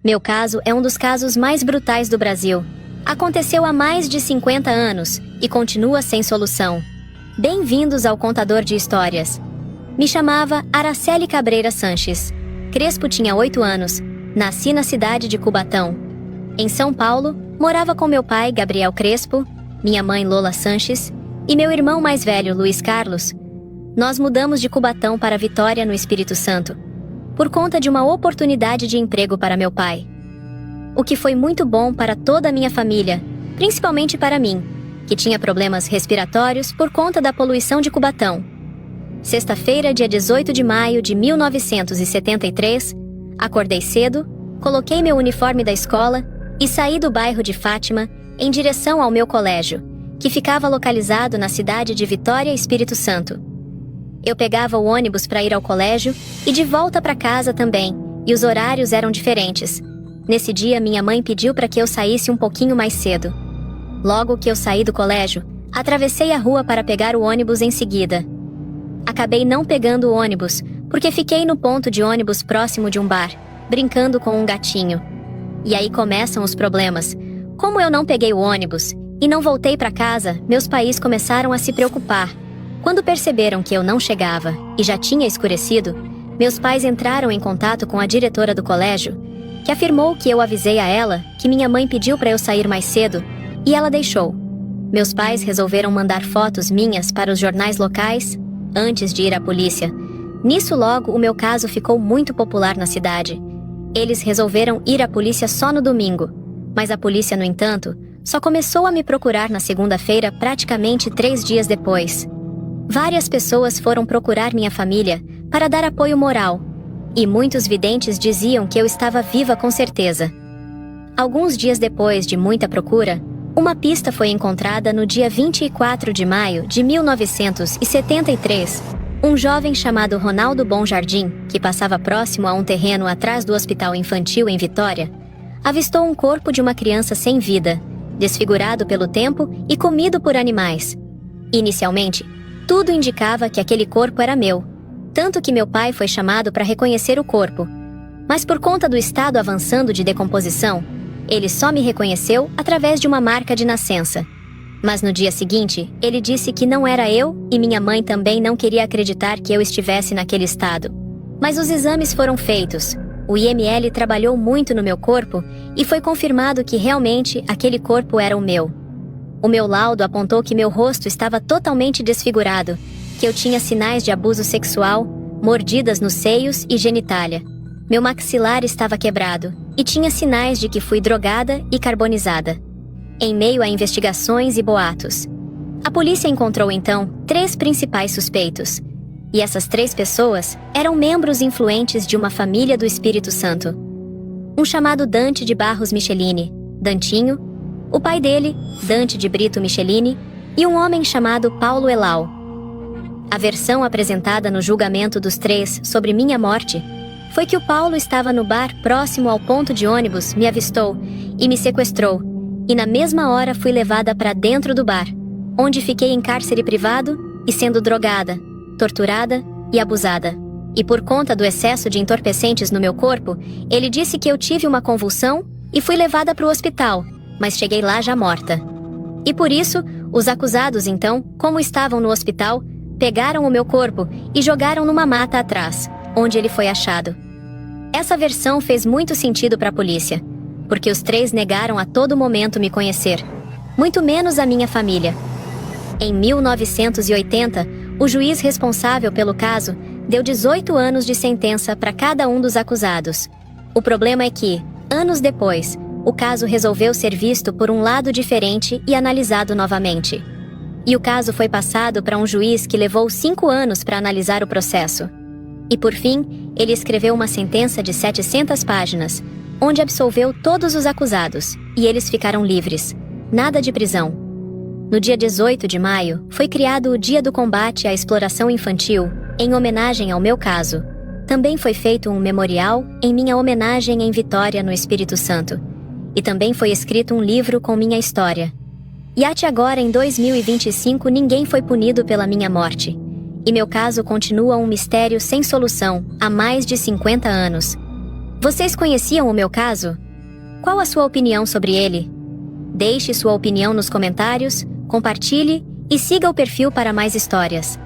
Meu caso é um dos casos mais brutais do Brasil. Aconteceu há mais de 50 anos e continua sem solução. Bem-vindos ao Contador de Histórias. Me chamava Araceli Cabreira Sanches. Crespo tinha 8 anos. Nasci na cidade de Cubatão. Em São Paulo, morava com meu pai, Gabriel Crespo, minha mãe, Lola Sanches, e meu irmão mais velho, Luiz Carlos. Nós mudamos de Cubatão para Vitória, no Espírito Santo, por conta de uma oportunidade de emprego para meu pai. O que foi muito bom para toda a minha família, principalmente para mim, que tinha problemas respiratórios por conta da poluição de Cubatão. Sexta-feira, dia 18 de maio de 1973, acordei cedo, coloquei meu uniforme da escola e saí do bairro de Fátima em direção ao meu colégio, que ficava localizado na cidade de Vitória, Espírito Santo. Eu pegava o ônibus para ir ao colégio e de volta para casa também, e os horários eram diferentes. Nesse dia, minha mãe pediu para que eu saísse um pouquinho mais cedo. Logo que eu saí do colégio, atravessei a rua para pegar o ônibus em seguida. Acabei não pegando o ônibus, porque fiquei no ponto de ônibus próximo de um bar, brincando com um gatinho. E aí começam os problemas. Como eu não peguei o ônibus e não voltei para casa, meus pais começaram a se preocupar. Quando perceberam que eu não chegava e já tinha escurecido, meus pais entraram em contato com a diretora do colégio, que afirmou que eu avisei a ela que minha mãe pediu para eu sair mais cedo, e ela deixou. Meus pais resolveram mandar fotos minhas para os jornais locais antes de ir à polícia. Nisso logo, o meu caso ficou muito popular na cidade. Eles resolveram ir à polícia só no domingo, mas a polícia, no entanto, só começou a me procurar na segunda-feira praticamente 3 dias depois. Várias pessoas foram procurar minha família para dar apoio moral, e muitos videntes diziam que eu estava viva com certeza. Alguns dias depois de muita procura, uma pista foi encontrada no dia 24 de maio de 1973. Um jovem chamado Ronaldo Bom Jardim, que passava próximo a um terreno atrás do Hospital Infantil em Vitória, avistou um corpo de uma criança sem vida, desfigurado pelo tempo e comido por animais. Inicialmente, tudo indicava que aquele corpo era meu, tanto que meu pai foi chamado para reconhecer o corpo. Mas por conta do estado avançando de decomposição, ele só me reconheceu através de uma marca de nascença. Mas no dia seguinte, ele disse que não era eu e minha mãe também não queria acreditar que eu estivesse naquele estado. Mas os exames foram feitos, o IML trabalhou muito no meu corpo e foi confirmado que realmente aquele corpo era o meu. O meu laudo apontou que meu rosto estava totalmente desfigurado, que eu tinha sinais de abuso sexual, mordidas nos seios e genitália. Meu maxilar estava quebrado e tinha sinais de que fui drogada e carbonizada. Em meio a investigações e boatos, a polícia encontrou então 3 principais suspeitos. E essas 3 pessoas eram membros influentes de uma família do Espírito Santo. Um chamado Dante de Barros Michelini, Dantinho, o pai dele, Dante de Brito Michelini, e um homem chamado Paulo Elau. A versão apresentada no julgamento dos 3 sobre minha morte foi que o Paulo estava no bar próximo ao ponto de ônibus, me avistou e me sequestrou, e na mesma hora fui levada para dentro do bar, onde fiquei em cárcere privado e sendo drogada, torturada e abusada. E por conta do excesso de entorpecentes no meu corpo, ele disse que eu tive uma convulsão e fui levada para o hospital, mas cheguei lá já morta. E por isso, os acusados então, como estavam no hospital, pegaram o meu corpo e jogaram numa mata atrás, onde ele foi achado. Essa versão fez muito sentido para a polícia, porque os 3 negaram a todo momento me conhecer, muito menos a minha família. Em 1980, o juiz responsável pelo caso deu 18 anos de sentença para cada um dos acusados. O problema é que, anos depois, o caso resolveu ser visto por um lado diferente e analisado novamente. E o caso foi passado para um juiz que levou 5 anos para analisar o processo. E por fim, ele escreveu uma sentença de 700 páginas, onde absolveu todos os acusados, e eles ficaram livres. Nada de prisão. No dia 18 de maio, foi criado o Dia do Combate à Exploração Infantil, em homenagem ao meu caso. Também foi feito um memorial em minha homenagem em Vitória, no Espírito Santo. E também foi escrito um livro com minha história. E até agora, em 2025, ninguém foi punido pela minha morte. E meu caso continua um mistério sem solução há mais de 50 anos. Vocês conheciam o meu caso? Qual a sua opinião sobre ele? Deixe sua opinião nos comentários, compartilhe e siga o perfil para mais histórias.